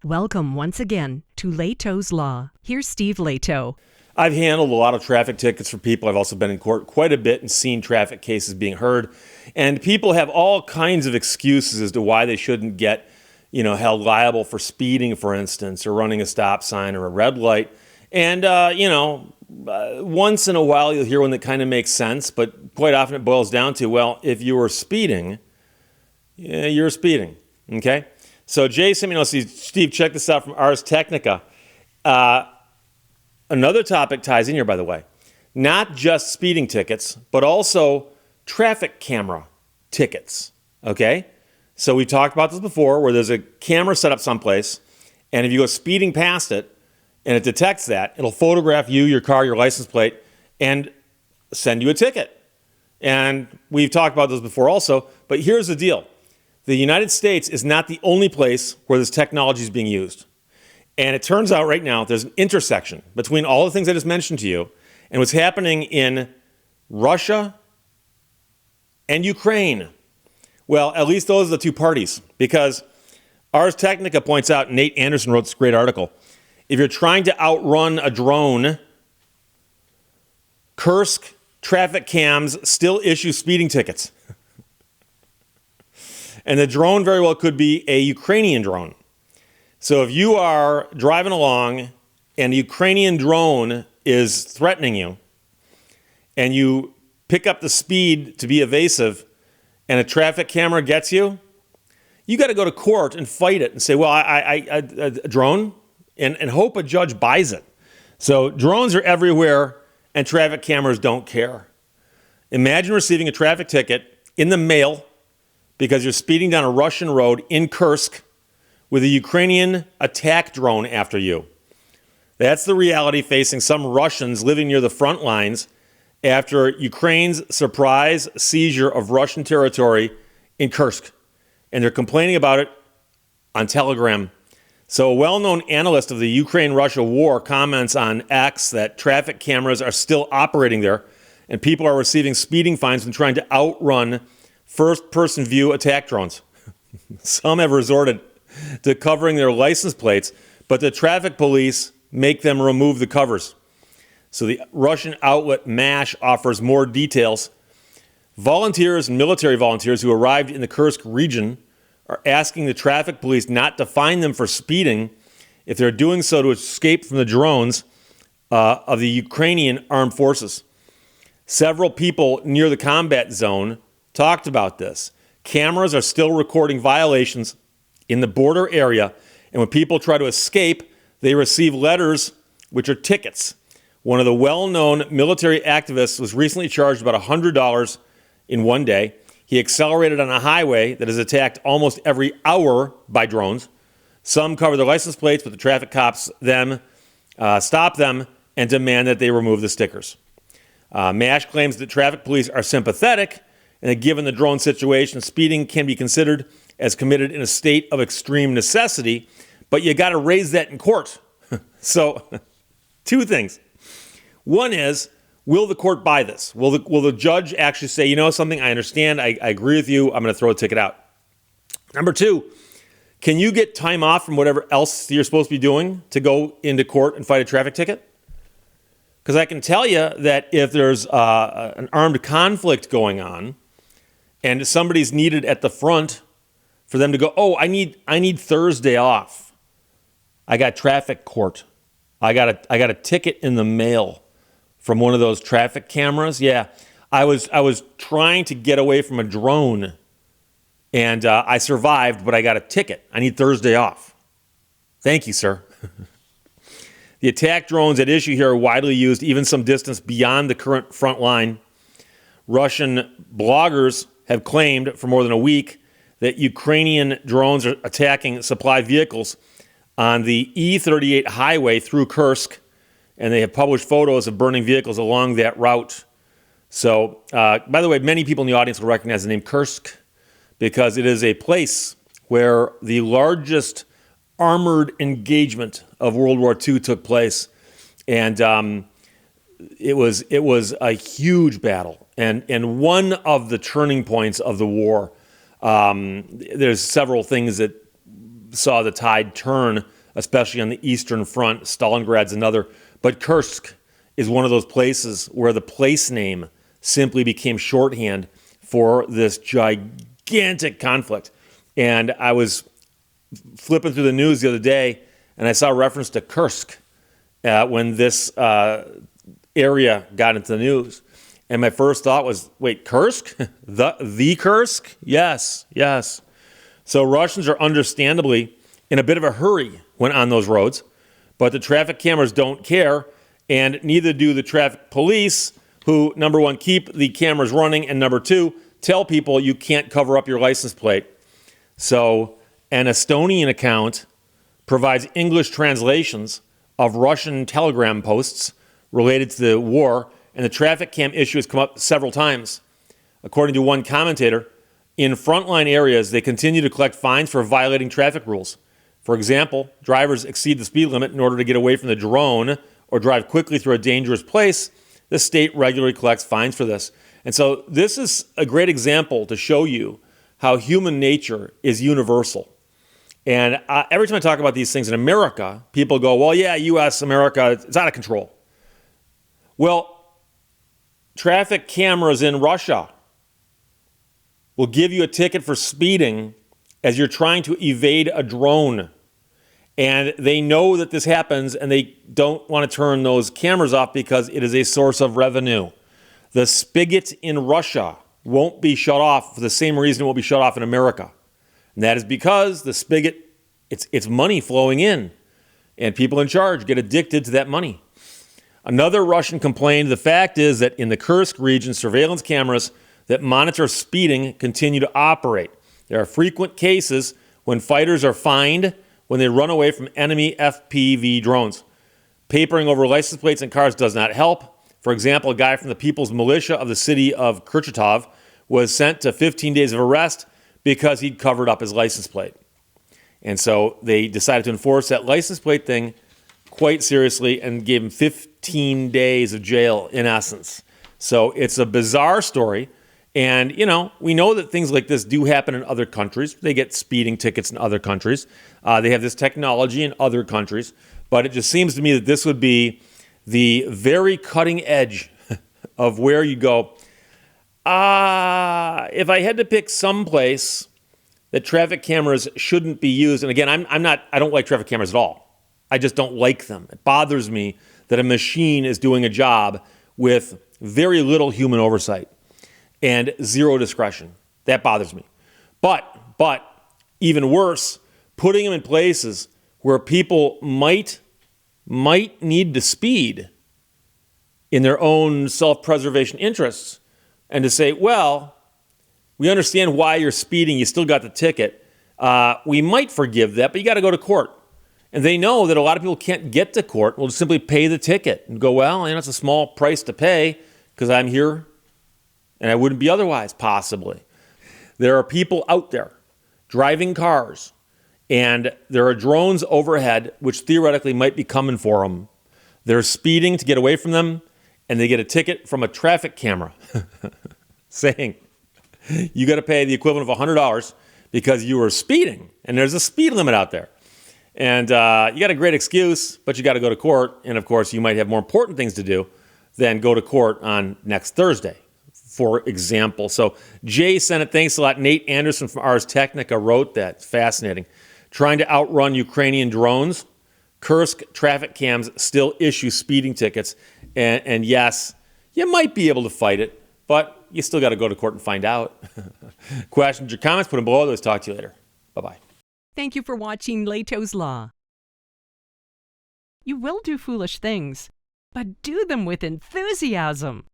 Welcome once again to Lehto's Law. Here's Steve Lehto. I've handled a lot of traffic tickets for people. I've also been in court quite a bit and seen traffic cases being heard. And people have all kinds of excuses as to why they shouldn't get, held liable for speeding, for instance, or running a stop sign or a red light. And, once in a while you'll hear one that kind of makes sense, but quite often it boils down to, well, if you were speeding, you're speeding, okay? So Jay sent me, Steve, check this out from Ars Technica. Another topic ties in here, by the way. Not just speeding tickets, but also traffic camera tickets, okay? So we talked about this before, where there's a camera set up someplace, and if you go speeding past it, and it detects that, it'll photograph you, your car, your license plate, and send you a ticket. And we've talked about this before also, but here's the deal. The United States is not the only place where this technology is being used. And it turns out right now there's an intersection between all the things I just mentioned to you and what's happening in Russia and Ukraine. Well, at least those are the two parties, because Ars Technica points out, Nate Anderson wrote this great article, if you're trying to outrun a drone, Kursk traffic cams still issue speeding tickets. And the drone very well could be a Ukrainian drone. So if you are driving along and a Ukrainian drone is threatening you, and you pick up the speed to be evasive, and a traffic camera gets you, you got to go to court and fight it and say, well, a drone, and hope a judge buys it. So drones are everywhere, and traffic cameras don't care. Imagine receiving a traffic ticket in the mail because you're speeding down a Russian road in Kursk with a Ukrainian attack drone after you. That's the reality facing some Russians living near the front lines after Ukraine's surprise seizure of Russian territory in Kursk. And they're complaining about it on Telegram. So a well-known analyst of the Ukraine-Russia war comments on X that traffic cameras are still operating there and people are receiving speeding fines when trying to outrun first-person view attack drones. Some have resorted to covering their license plates, but the traffic police make them remove the covers. So the Russian outlet MASH offers more details. Volunteers and military volunteers who arrived in the Kursk region are asking the traffic police not to fine them for speeding if they're doing so to escape from the drones of the Ukrainian armed forces. Several people near the combat zone talked about this. Cameras are still recording violations in the border area, and when people try to escape, they receive letters which are tickets. One of the well-known military activists was recently charged about $100 in one day. He accelerated on a highway that is attacked almost every hour by drones. Some cover their license plates, but the traffic cops stop them and demand that they remove the stickers. MASH claims that traffic police are sympathetic, and that given the drone situation, speeding can be considered as committed in a state of extreme necessity, but you got to raise that in court. So, two things. One is, will the court buy this? Will the judge actually say, something, I understand, I agree with you, I'm going to throw a ticket out? Number two, can you get time off from whatever else you're supposed to be doing to go into court and fight a traffic ticket? Because I can tell you that if there's an armed conflict going on and somebody's needed at the front for them to go, I need Thursday off. I got traffic court. I got a ticket in the mail from one of those traffic cameras. Yeah, I was trying to get away from a drone, and I survived, but I got a ticket. I need Thursday off. Thank you, sir. The attack drones at issue here are widely used, even some distance beyond the current front line. Russian bloggers have claimed for more than a week that Ukrainian drones are attacking supply vehicles on the E38 highway through Kursk, and they have published photos of burning vehicles along that route. So, by the way, many people in the audience will recognize the name Kursk because it is a place where the largest armored engagement of World War II took place, and it was a huge battle, and one of the turning points of the war. There's several things that saw the tide turn, especially on the Eastern Front. Stalingrad's another. But Kursk is one of those places where the place name simply became shorthand for this gigantic conflict. And I was flipping through the news the other day, and I saw a reference to Kursk when this area got into the news. And my first thought was, wait, Kursk? the Kursk? Yes. So Russians are understandably in a bit of a hurry when on those roads, but the traffic cameras don't care, and neither do the traffic police, who, number one, keep the cameras running, and number two, tell people you can't cover up your license plate. So an Estonian account provides English translations of Russian telegram posts related to the war, and the traffic cam issue has come up several times. According to one commentator, in frontline areas, they continue to collect fines for violating traffic rules. For example, drivers exceed the speed limit in order to get away from the drone or drive quickly through a dangerous place. The state regularly collects fines for this. And so this is a great example to show you how human nature is universal. And every time I talk about these things in America, people go, well, yeah, U.S., America, it's out of control. Well, traffic cameras in Russia will give you a ticket for speeding as you're trying to evade a drone. And they know that this happens, and they don't want to turn those cameras off because it is a source of revenue. The spigot in Russia won't be shut off for the same reason it won't be shut off in America. And that is because the spigot, it's money flowing in, and people in charge get addicted to that money. Another Russian complained, the fact is that in the Kursk region, surveillance cameras that monitor speeding continue to operate. There are frequent cases when fighters are fined when they run away from enemy FPV drones. Papering over license plates and cars does not help. For example, a guy from the People's Militia of the city of Kurchatov was sent to 15 days of arrest because he'd covered up his license plate. And so they decided to enforce that license plate thing quite seriously and gave him 15 days of jail, in essence. So it's a bizarre story. And, we know that things like this do happen in other countries. They get speeding tickets in other countries. They have this technology in other countries. But it just seems to me that this would be the very cutting edge of where you go, if I had to pick some place that traffic cameras shouldn't be used, and again, I don't like traffic cameras at all. I just don't like them. It bothers me that a machine is doing a job with very little human oversight and zero discretion. That bothers me. But even worse, putting them in places where people might need to speed in their own self-preservation interests, and to say, well, we understand why you're speeding, you still got the ticket. We might forgive that, but you got to go to court. And they know that a lot of people can't get to court, will just simply pay the ticket and go, well, it's a small price to pay because I'm here and I wouldn't be otherwise, possibly. There are people out there driving cars, and there are drones overhead which theoretically might be coming for them. They're speeding to get away from them, and they get a ticket from a traffic camera saying, you got to pay the equivalent of $100 because you were speeding, and there's a speed limit out there. And you got a great excuse, but you got to go to court. And, of course, you might have more important things to do than go to court on next Thursday, for example. So Jay sent it. Thanks a lot. Nate Anderson from Ars Technica wrote that. It's fascinating. Trying to outrun Ukrainian drones. Kursk traffic cams still issue speeding tickets. And yes, you might be able to fight it, but you still got to go to court and find out. Questions or comments, put them below. Let's talk to you later. Bye-bye. Thank you for watching Lehto's Law. You will do foolish things, but do them with enthusiasm.